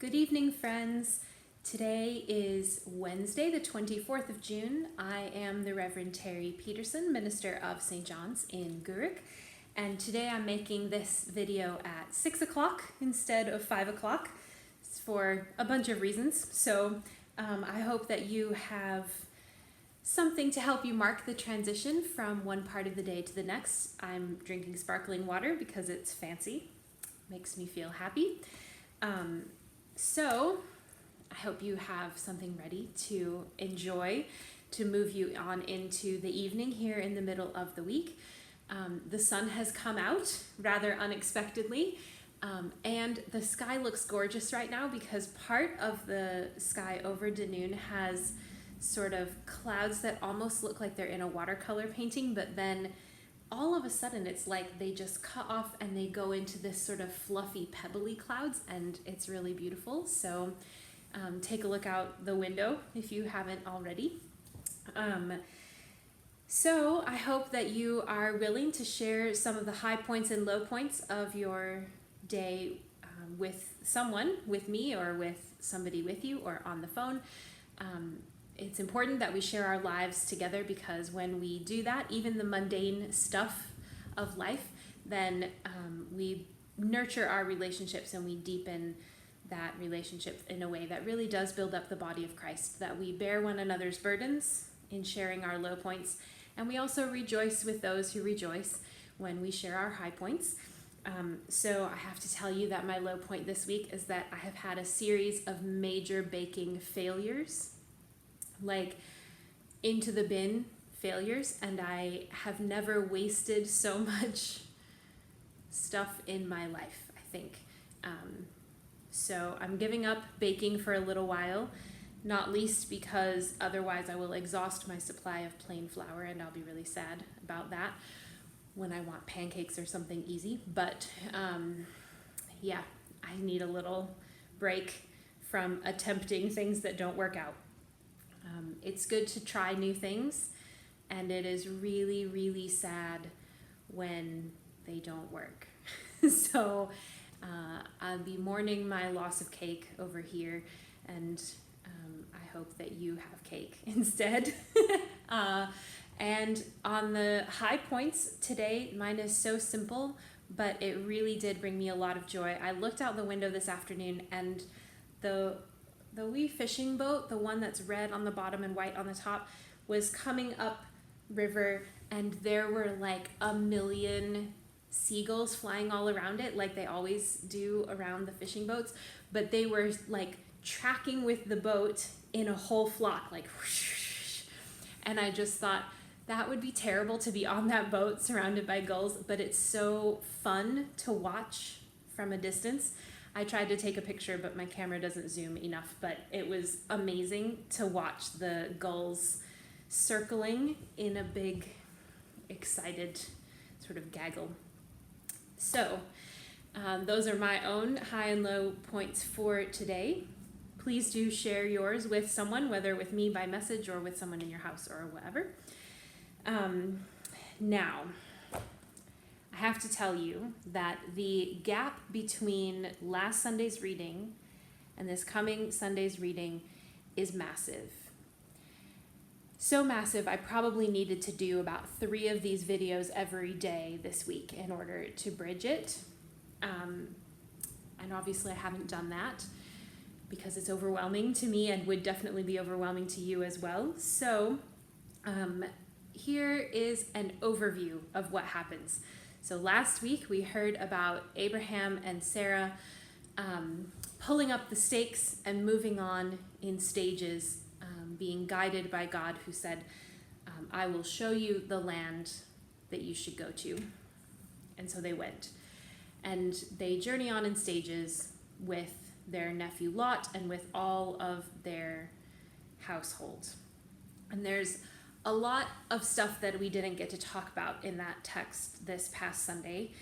Good evening, friends. Today is Wednesday, the 24th of June. I am the Reverend Teri Peterson, minister of St. John's in Guruk, and today I'm making this video at 6 o'clock instead of 5 o'clock for a bunch of reasons. So I hope that you have something to help you mark the transition from one part of the day to the next. I'm drinking sparkling water because it's fancy, makes me feel happy. So I hope you have something ready to enjoy, to move you on into the evening here in the middle of the week. The sun has come out rather unexpectedly, and the sky looks gorgeous right now because part of the sky over Dunoon has sort of clouds that almost look like they're in a watercolor painting, but then all of a sudden it's like they just cut off and they go into this sort of fluffy pebbly clouds, and it's really beautiful. So take a look out the window if you haven't already. So I hope that you are willing to share some of the high points and low points of your day with someone, with me, or with somebody with you, or on the phone. It's important that we share our lives together, because when we do that, even the mundane stuff of life, then we nurture our relationships and we deepen that relationship in a way that really does build up the body of Christ, that we bear one another's burdens in sharing our low points, and we also rejoice with those who rejoice when we share our high points. So I have to tell you that my low point this week is that I have had a series of major baking failures, like into the bin failures, and I have never wasted so much stuff in my life, I think. So I'm giving up baking for a little while, not least because otherwise I will exhaust my supply of plain flour, and I'll be really sad about that when I want pancakes or something easy. But yeah, I need a little break from attempting things that don't work out. It's good to try new things, and it is really, really sad when they don't work. So I'll be mourning my loss of cake over here, and I hope that you have cake instead. And on the high points today, mine is so simple, but it really did bring me a lot of joy. I looked out the window this afternoon, and the wee fishing boat, the one that's red on the bottom and white on the top, was coming up river, and there were like a million seagulls flying all around it, like they always do around the fishing boats, but they were like tracking with the boat in a whole flock, like whoosh. And I just thought that would be terrible to be on that boat surrounded by gulls, but it's so fun to watch from a distance. I tried to take a picture, but my camera doesn't zoom enough, but it was amazing to watch the gulls circling in a big, excited sort of gaggle. So those are my own high and low points for today. Please do share yours with someone, whether with me by message or with someone in your house or whatever. Now, I have to tell you that the gap between last Sunday's reading and this coming Sunday's reading is massive. So massive, I probably needed to do about 3 of these videos every day this week in order to bridge it. And obviously I haven't done that because it's overwhelming to me and would definitely be overwhelming to you as well. So here is an overview of what happens. So last week we heard about Abraham and Sarah pulling up the stakes and moving on in stages, being guided by God, who said, I will show you the land that you should go to. And so they went. And they journey on in stages with their nephew Lot and with all of their household. And there's a lot of stuff that we didn't get to talk about in that text this past Sunday,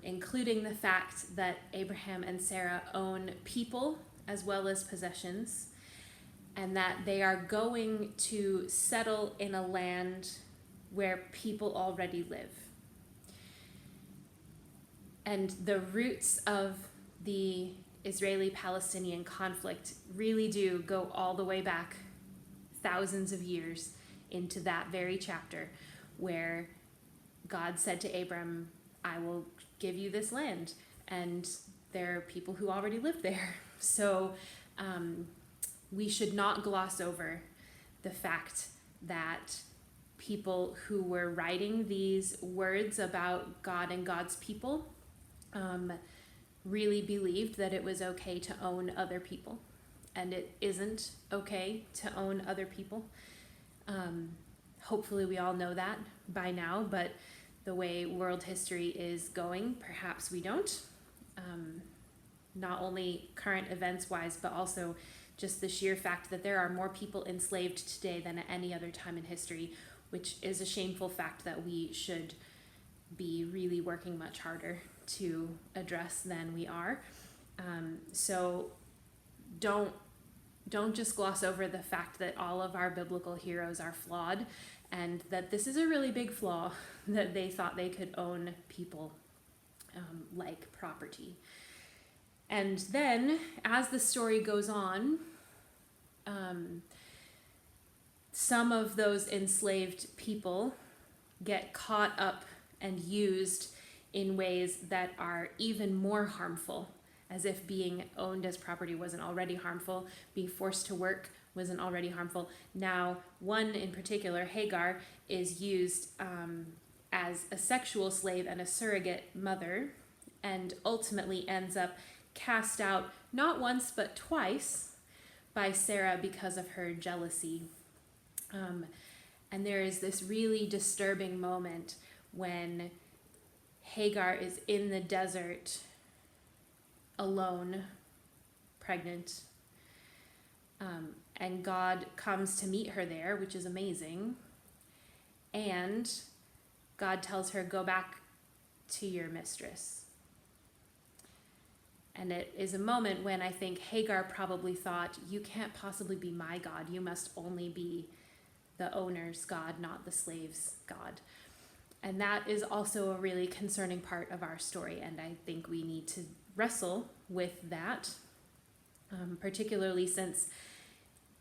including the fact that Abraham and Sarah own people as well as possessions, and that they are going to settle in a land where people already live. And the roots of the Israeli-Palestinian conflict really do go all the way back thousands of years into that very chapter where God said to Abram, I will give you this land. And there are people who already live there. So we should not gloss over the fact that people who were writing these words about God and God's people really believed that it was okay to own other people. And it isn't okay to own other people. Hopefully we all know that by now, but the way world history is going, perhaps we don't. Not only current events wise, but also just the sheer fact that there are more people enslaved today than at any other time in history, which is a shameful fact that we should be really working much harder to address than we are. So don't just gloss over the fact that all of our biblical heroes are flawed, and that this is a really big flaw, that they thought they could own people like property. And then, as the story goes on, some of those enslaved people get caught up and used in ways that are even more harmful, as if being owned as property wasn't already harmful, being forced to work wasn't already harmful. Now, one in particular, Hagar, is used as a sexual slave and a surrogate mother, and ultimately ends up cast out not once but twice by Sarah because of her jealousy. And there is this really disturbing moment when Hagar is in the desert alone, pregnant, and God comes to meet her there, which is amazing. And God tells her, go back to your mistress. And it is a moment when I think Hagar probably thought, you can't possibly be my God. You must only be the owner's God, not the slave's God. And that is also a really concerning part of our story. And I think we need to wrestle with that, particularly since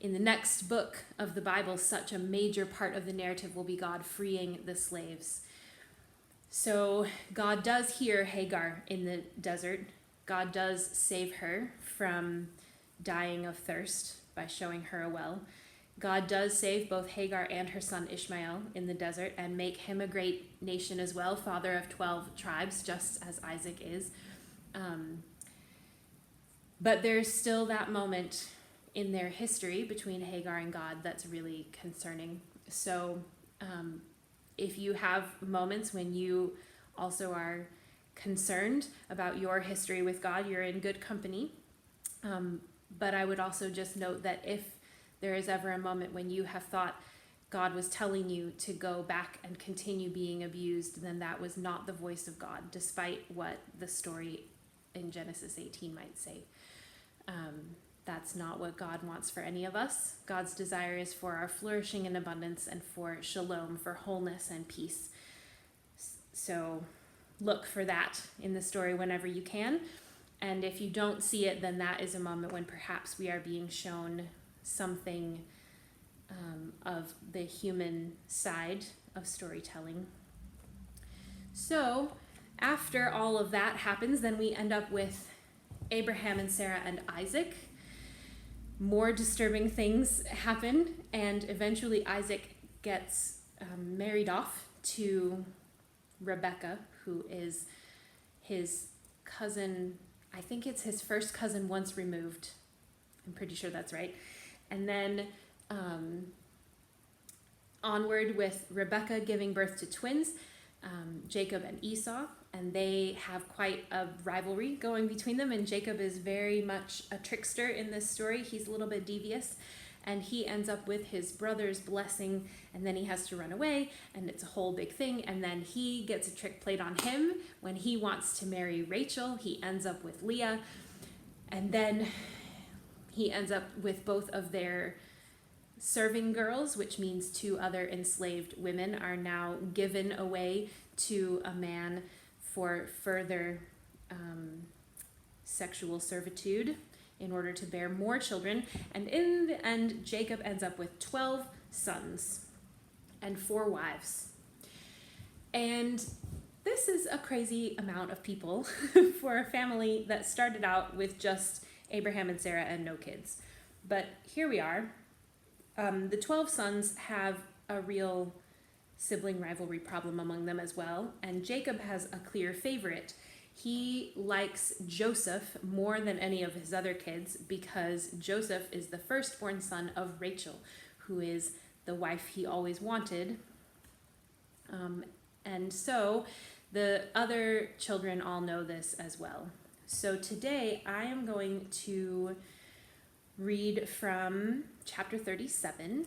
in the next book of the Bible, such a major part of the narrative will be God freeing the slaves. So God does hear Hagar in the desert. God does save her from dying of thirst by showing her a well. God does save both Hagar and her son Ishmael in the desert and make him a great nation as well, father of 12 tribes, just as Isaac is. But there's still that moment in their history between Hagar and God that's really concerning. So if you have moments when you also are concerned about your history with God, you're in good company. But I would also just note that if there is ever a moment when you have thought God was telling you to go back and continue being abused, then that was not the voice of God, despite what the story in Genesis 18 might say. That's not what God wants for any of us. God's desire is for our flourishing and abundance and for shalom, for wholeness and peace. So look for that in the story whenever you can. And if you don't see it, then that is a moment when perhaps we are being shown something of the human side of storytelling. So after all of that happens, then we end up with Abraham and Sarah and Isaac. More disturbing things happen, and eventually Isaac gets married off to Rebecca, who is his cousin. I think it's his first cousin once removed. I'm pretty sure that's right. And then onward with Rebecca giving birth to twins, Jacob and Esau, and they have quite a rivalry going between them, and Jacob is very much a trickster in this story. He's a little bit devious, and he ends up with his brother's blessing, and then he has to run away, and it's a whole big thing, and then he gets a trick played on him when he wants to marry Rachel. He ends up with Leah, and then he ends up with both of their serving girls, which means 2 other enslaved women are now given away to a man for further sexual servitude in order to bear more children. And in the end, Jacob ends up with 12 sons and 4 wives. And this is a crazy amount of people for a family that started out with just Abraham and Sarah and no kids. But here we are. The 12 sons have a real sibling rivalry problem among them as well, and Jacob has a clear favorite. He likes Joseph more than any of his other kids because Joseph is the firstborn son of Rachel, who is the wife he always wanted. And so the other children all know this as well. So today I am going to read from chapter 37.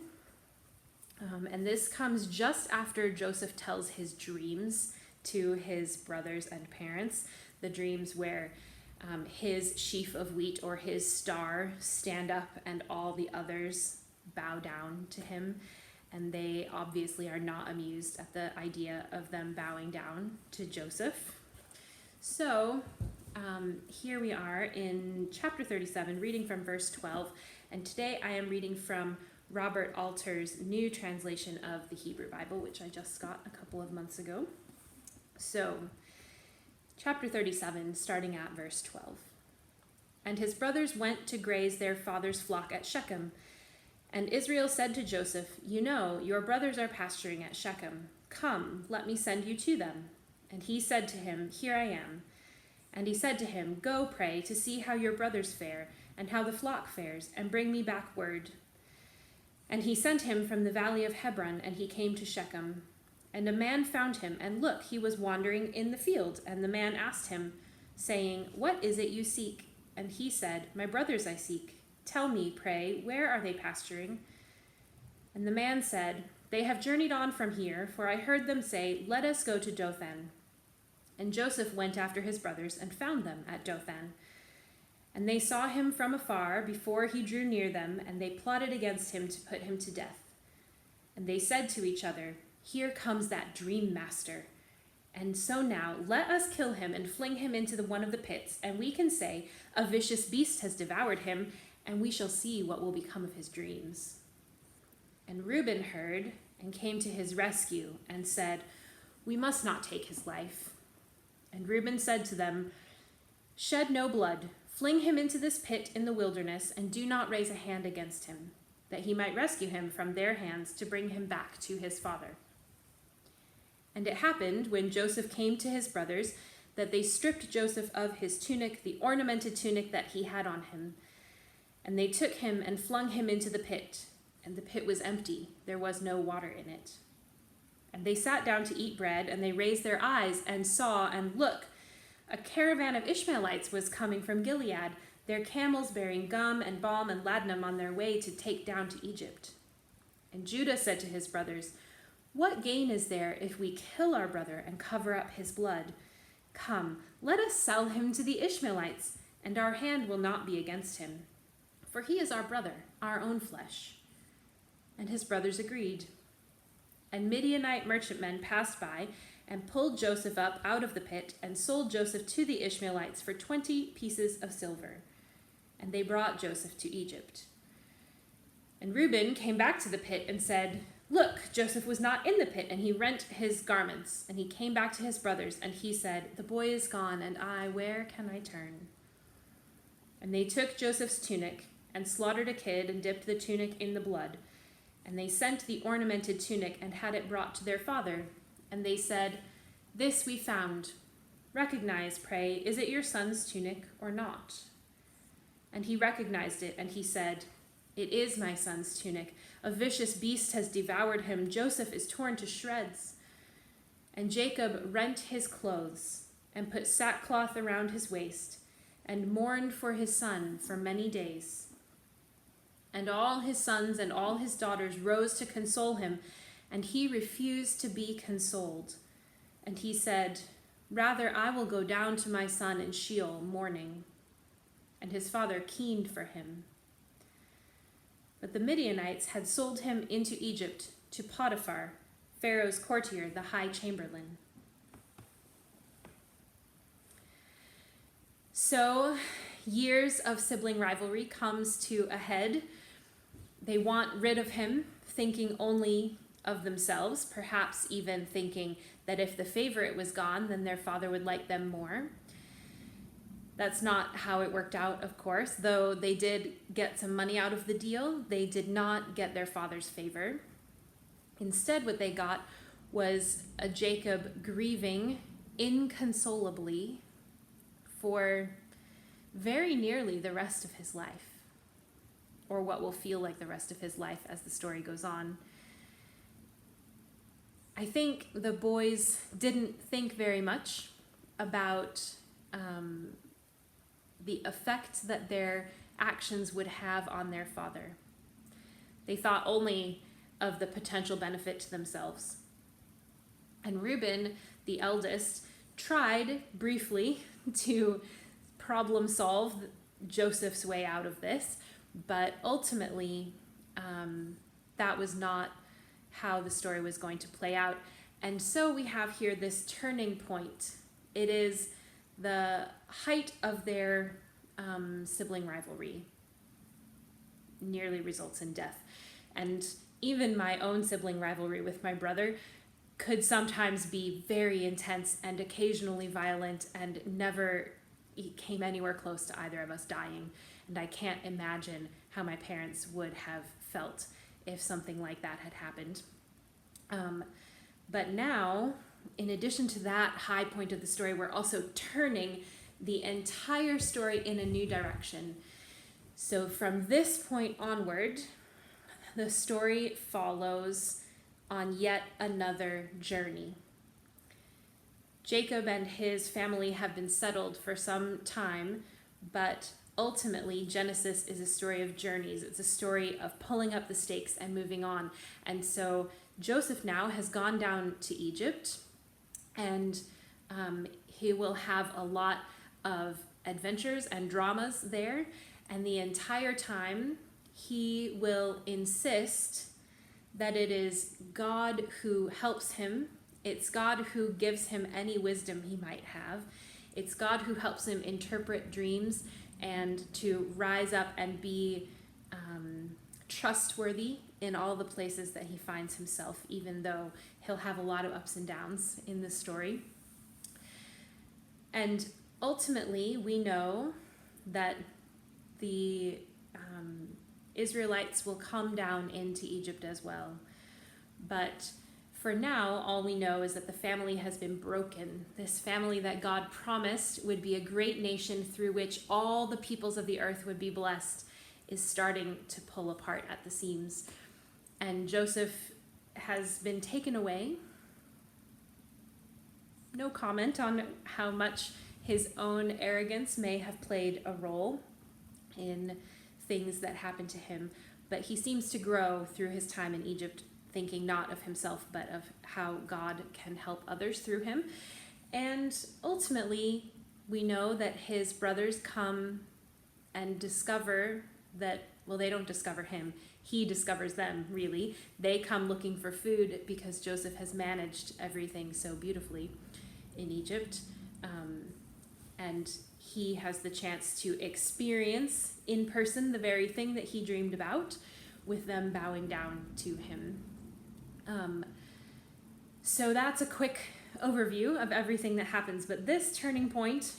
And this comes just after Joseph tells his dreams to his brothers and parents. The dreams where his sheaf of wheat or his star stand up and all the others bow down to him. And they obviously are not amused at the idea of them bowing down to Joseph. So here we are in chapter 37, reading from verse 12. And today I am reading from Robert Alter's new translation of the Hebrew Bible, which I just got a couple of months ago. So, chapter 37, starting at verse 12. And his brothers went to graze their father's flock at Shechem. And Israel said to Joseph, "You know, your brothers are pasturing at Shechem. Come, let me send you to them." And he said to him, "Here I am." And he said to him, "Go pray to see how your brothers fare, and how the flock fares, and bring me back word." And he sent him from the valley of Hebron, and he came to Shechem. And a man found him, and look, he was wandering in the field. And the man asked him, saying, "What is it you seek?" And he said, "My brothers I seek. Tell me, pray, where are they pasturing?" And the man said, "They have journeyed on from here, for I heard them say, 'Let us go to Dothan.'" And Joseph went after his brothers and found them at Dothan. And they saw him from afar before he drew near them, and they plotted against him to put him to death. And they said to each other, "Here comes that dream master. And so now let us kill him and fling him into one of the pits, and we can say, 'A vicious beast has devoured him,' and we shall see what will become of his dreams." And Reuben heard and came to his rescue and said, "We must not take his life." And Reuben said to them, "Shed no blood. Fling him into this pit in the wilderness, and do not raise a hand against him, that he might rescue him from their hands to bring him back to his father." And it happened, when Joseph came to his brothers, that they stripped Joseph of his tunic, the ornamented tunic that he had on him. And they took him and flung him into the pit, and the pit was empty. There was no water in it. And they sat down to eat bread, and they raised their eyes and saw, and look, a caravan of Ishmaelites was coming from Gilead, their camels bearing gum and balm and ladanum on their way to take down to Egypt. And Judah said to his brothers, "What gain is there if we kill our brother and cover up his blood? Come, let us sell him to the Ishmaelites, and our hand will not be against him. For he is our brother, our own flesh." And his brothers agreed. And Midianite merchantmen passed by and pulled Joseph up out of the pit and sold Joseph to the Ishmaelites for 20 pieces of silver. And they brought Joseph to Egypt. And Reuben came back to the pit and said, "Look, Joseph was not in the pit," and he rent his garments. And he came back to his brothers, and he said, "The boy is gone, and where can I turn?" And they took Joseph's tunic and slaughtered a kid and dipped the tunic in the blood. And they sent the ornamented tunic and had it brought to their father. And they said, "This we found. Recognize, pray, is it your son's tunic or not?" And he recognized it, and he said, "It is my son's tunic. A vicious beast has devoured him. Joseph is torn to shreds." And Jacob rent his clothes and put sackcloth around his waist and mourned for his son for many days. And all his sons and all his daughters rose to console him, and he refused to be consoled. And he said, "Rather, I will go down to my son in Sheol mourning." And his father keened for him. But the Midianites had sold him into Egypt to Potiphar, Pharaoh's courtier, the high chamberlain. So years of sibling rivalry comes to a head. They want rid of him, thinking only of themselves, perhaps even thinking that if the favorite was gone, then their father would like them more. That's not how it worked out, of course. Though they did get some money out of the deal, they did not get their father's favor. Instead, what they got was a Jacob grieving inconsolably for very nearly the rest of his life, or what will feel like the rest of his life as the story goes on. I think the boys didn't think very much about the effect that their actions would have on their father. They thought only of the potential benefit to themselves. And Reuben, the eldest, tried briefly to problem solve Joseph's way out of this, but ultimately that was not how the story was going to play out. And so we have here this turning point. It is the height of their sibling rivalry, nearly results in death. And even my own sibling rivalry with my brother could sometimes be very intense and occasionally violent and never came anywhere close to either of us dying. And I can't imagine how my parents would have felt if something like that had happened. But now, in addition to that high point of the story, we're also turning the entire story in a new direction. So from this point onward, the story follows on yet another journey. Jacob and his family have been settled for some time, but ultimately Genesis is a story of journeys. It's a story of pulling up the stakes and moving on. And so Joseph now has gone down to Egypt, and he will have a lot of adventures and dramas there. And the entire time, he will insist that it is God who helps him. It's God who gives him any wisdom he might have. It's God who helps him interpret dreams and to rise up and be trustworthy in all the places that he finds himself, even though he'll have a lot of ups and downs in the story. And ultimately, we know that the Israelites will come down into Egypt as well. But for now, all we know is that the family has been broken. This family that God promised would be a great nation through which all the peoples of the earth would be blessed is starting to pull apart at the seams. And Joseph has been taken away. No comment on how much his own arrogance may have played a role in things that happened to him, but he seems to grow through his time in Egypt, thinking not of himself, but of how God can help others through him. And ultimately, we know that his brothers come and discover that, well, they don't discover him. He discovers them, really. They come looking for food because Joseph has managed everything so beautifully in Egypt. And he has the chance to experience in person the very thing that he dreamed about, with them bowing down to him. So that's a quick overview of everything that happens. But this turning point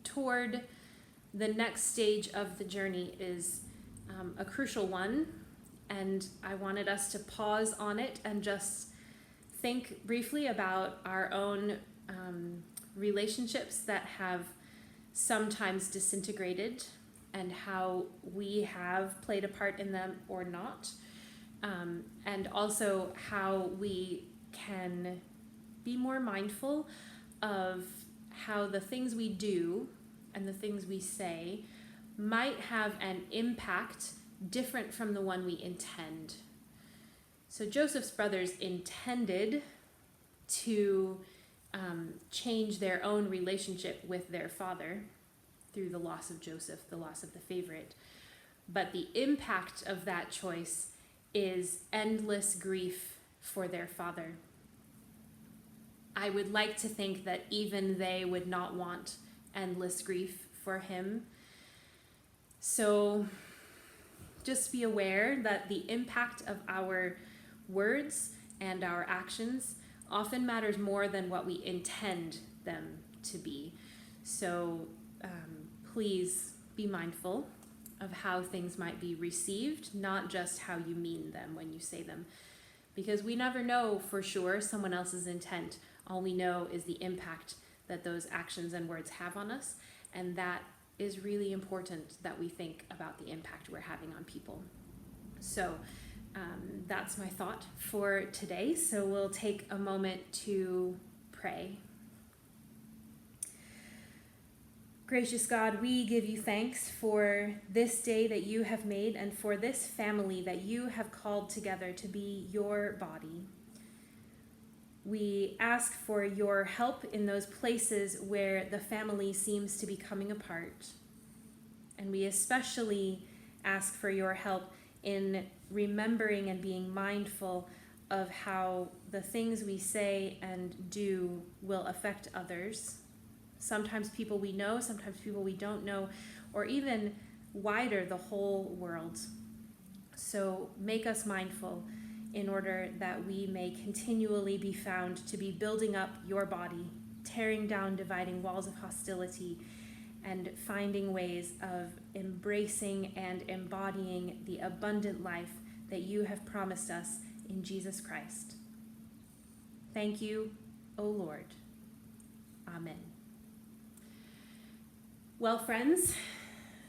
toward the next stage of the journey is a crucial one. And I wanted us to pause on it and just think briefly about our own relationships that have sometimes disintegrated and how we have played a part in them or not. And also how we can be more mindful of how the things we do and the things we say might have an impact different from the one we intend. So Joseph's brothers intended to change their own relationship with their father through the loss of Joseph, the loss of the favorite. But the impact of that choice is endless grief for their father. I would like to think that even they would not want endless grief for him. So just be aware that the impact of our words and our actions often matters more than what we intend them to be. So please be mindful of how things might be received, not just how you mean them when you say them. Because we never know for sure someone else's intent. All we know is the impact that those actions and words have on us, and that is really important that we think about the impact we're having on people. So that's my thought for today. So we'll take a moment to pray. Gracious God, we give you thanks for this day that you have made and for this family that you have called together to be your body. We ask for your help in those places where the family seems to be coming apart. And we especially ask for your help in remembering and being mindful of how the things we say and do will affect others. Sometimes people we know, sometimes people we don't know, or even wider, the whole world. So make us mindful in order that we may continually be found to be building up your body, tearing down dividing walls of hostility, and finding ways of embracing and embodying the abundant life that you have promised us in Jesus Christ. Thank you, O Lord. Amen. Well, friends,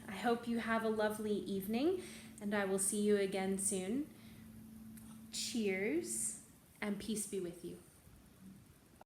I hope you have a lovely evening, and I will see you again soon. Cheers, and peace be with you.